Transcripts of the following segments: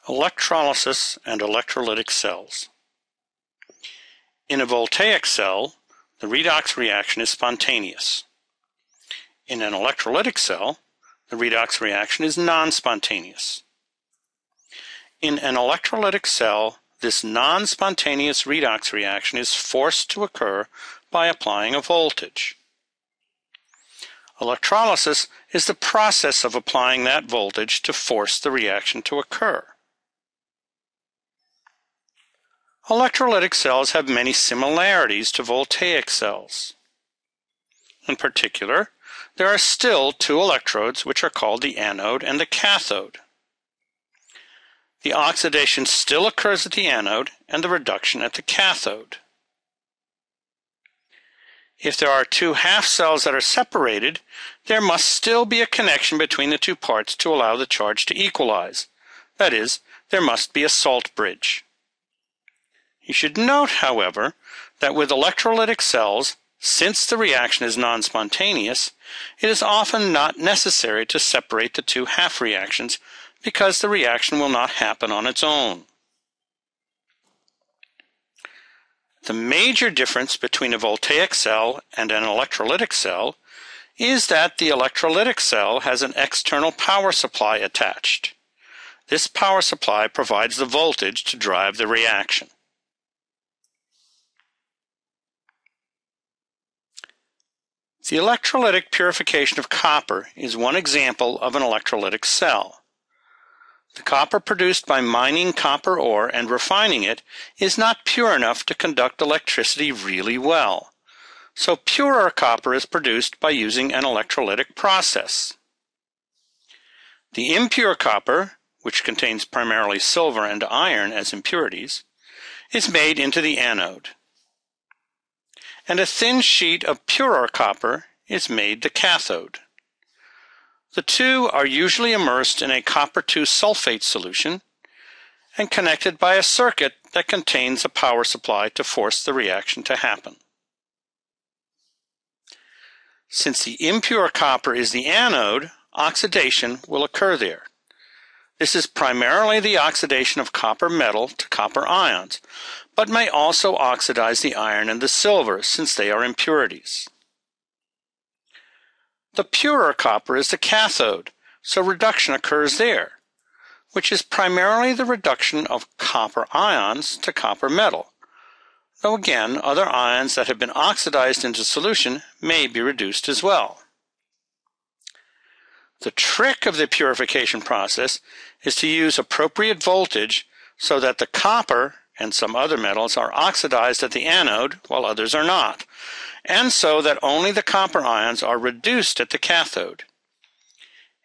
Electrolysis and electrolytic cells. In a voltaic cell, the redox reaction is spontaneous. In an electrolytic cell, the redox reaction is non-spontaneous. In an electrolytic cell, this non-spontaneous redox reaction is forced to occur by applying a voltage. Electrolysis is the process of applying that voltage to force the reaction to occur. Electrolytic cells have many similarities to voltaic cells. In particular, there are still two electrodes which are called the anode and the cathode. The oxidation still occurs at the anode and the reduction at the cathode. If there are two half cells that are separated, there must still be a connection between the two parts to allow the charge to equalize. That is, there must be a salt bridge. You should note, however, that with electrolytic cells, since the reaction is non-spontaneous, it is often not necessary to separate the two half reactions because the reaction will not happen on its own. The major difference between a voltaic cell and an electrolytic cell is that the electrolytic cell has an external power supply attached. This power supply provides the voltage to drive the reaction. The electrolytic purification of copper is one example of an electrolytic cell. The copper produced by mining copper ore and refining it is not pure enough to conduct electricity really well. So purer copper is produced by using an electrolytic process. The impure copper, which contains primarily silver and iron as impurities, is made into the anode. And a thin sheet of purer copper is made the cathode. The two are usually immersed in a copper-2 sulfate solution and connected by a circuit that contains a power supply to force the reaction to happen. Since the impure copper is the anode, oxidation will occur there. This is primarily the oxidation of copper metal to copper ions, but may also oxidize the iron and the silver since they are impurities. The purer copper is the cathode, so reduction occurs there, which is primarily the reduction of copper ions to copper metal, though again other ions that have been oxidized into solution may be reduced as well. The trick of the purification process is to use appropriate voltage so that the copper and some other metals are oxidized at the anode while others are not, and so that only the copper ions are reduced at the cathode.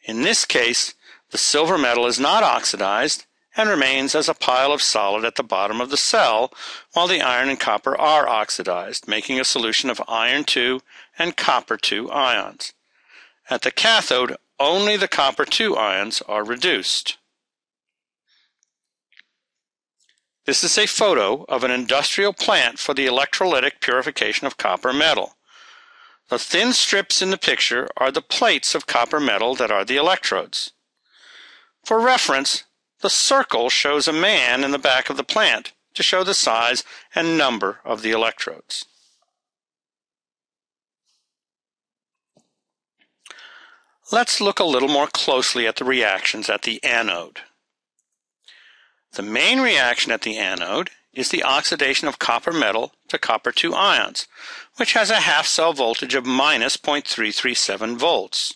In this case, the silver metal is not oxidized and remains as a pile of solid at the bottom of the cell, while the iron and copper are oxidized, making a solution of iron 2 and copper 2 ions. At the cathode, only the copper 2 ions are reduced. This is a photo of an industrial plant for the electrolytic purification of copper metal. The thin strips in the picture are the plates of copper metal that are the electrodes. For reference, the circle shows a man in the back of the plant to show the size and number of the electrodes. Let's look a little more closely at the reactions at the anode. The main reaction at the anode is the oxidation of copper metal to copper 2 ions, which has a half-cell voltage of minus 0.337 volts.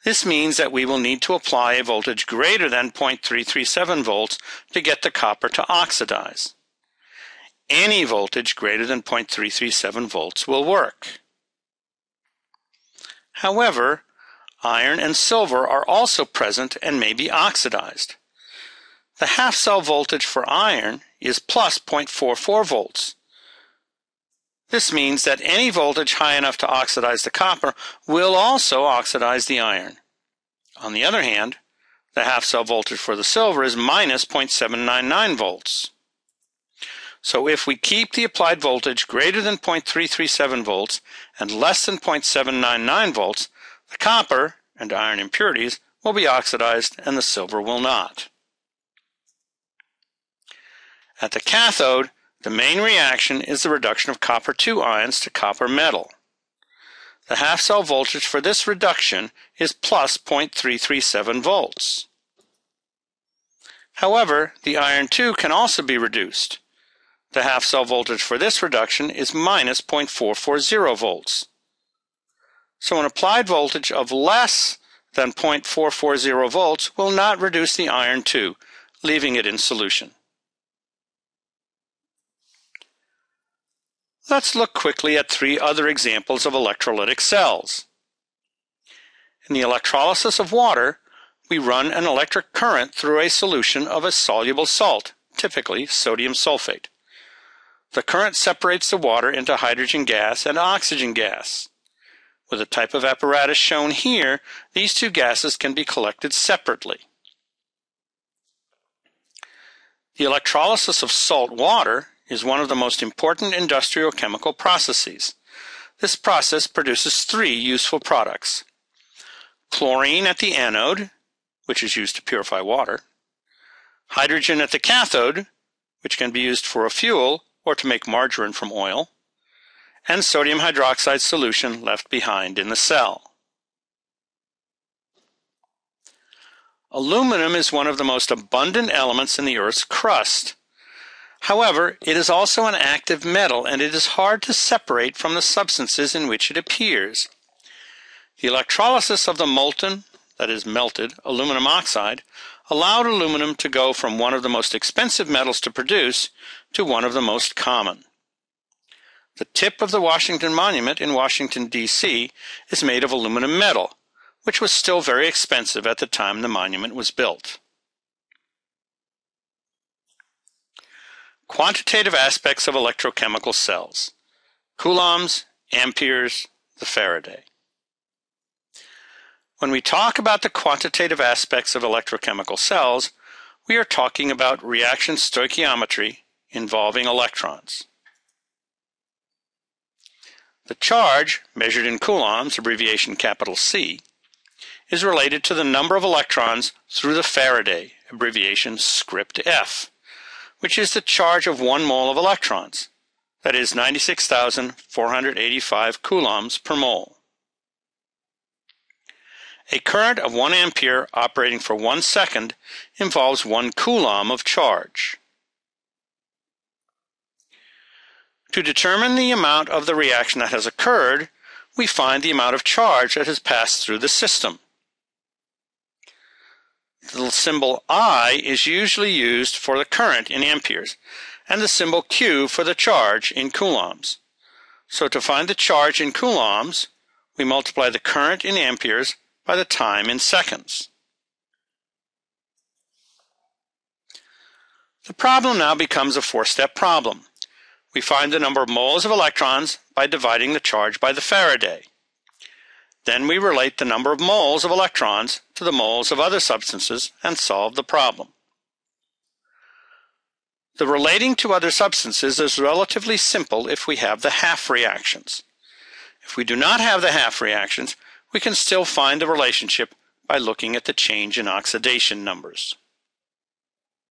This means that we will need to apply a voltage greater than 0.337 volts to get the copper to oxidize. Any voltage greater than 0.337 volts will work. However, iron and silver are also present and may be oxidized. The half-cell voltage for iron is plus 0.44 volts. This means that any voltage high enough to oxidize the copper will also oxidize the iron. On the other hand, the half-cell voltage for the silver is minus 0.799 volts. So if we keep the applied voltage greater than 0.337 volts and less than 0.799 volts, the copper and iron impurities will be oxidized and the silver will not. At the cathode, the main reaction is the reduction of copper-2 ions to copper metal. The half-cell voltage for this reduction is plus 0.337 volts. However, the iron 2 can also be reduced. The half-cell voltage for this reduction is minus 0.440 volts. So an applied voltage of less than 0.440 volts will not reduce the iron 2, leaving it in solution. Let's look quickly at 3 other examples of electrolytic cells. In the electrolysis of water, we run an electric current through a solution of a soluble salt, typically sodium sulfate. The current separates the water into hydrogen gas and oxygen gas. With the type of apparatus shown here, these 2 gases can be collected separately. The electrolysis of salt water is one of the most important industrial chemical processes. This process produces 3 useful products: chlorine at the anode, which is used to purify water; hydrogen at the cathode, which can be used for a fuel or to make margarine from oil; and sodium hydroxide solution left behind in the cell. Aluminum is one of the most abundant elements in the Earth's crust. However, it is also an active metal, and it is hard to separate from the substances in which it appears. The electrolysis of the molten, that is melted, aluminum oxide allowed aluminum to go from one of the most expensive metals to produce to one of the most common. The tip of the Washington Monument in Washington, D.C. is made of aluminum metal, which was still very expensive at the time the monument was built. Quantitative aspects of electrochemical cells: coulombs, amperes, the Faraday. When we talk about the quantitative aspects of electrochemical cells, we are talking about reaction stoichiometry involving electrons. The charge, measured in coulombs, abbreviation capital C, is related to the number of electrons through the Faraday, abbreviation script F, which is the charge of 1 mole of electrons, that is 96,485 coulombs per mole. A current of 1 ampere operating for 1 second involves 1 coulomb of charge. To determine the amount of the reaction that has occurred, we find the amount of charge that has passed through the system. The symbol I is usually used for the current in amperes, and the symbol Q for the charge in coulombs. So to find the charge in coulombs, we multiply the current in amperes by the time in seconds. The problem now becomes a 4-step problem. We find the number of moles of electrons by dividing the charge by the Faraday. Then we relate the number of moles of electrons to the moles of other substances and solve the problem. The relating to other substances is relatively simple if we have the half reactions. If we do not have the half reactions, we can still find the relationship by looking at the change in oxidation numbers.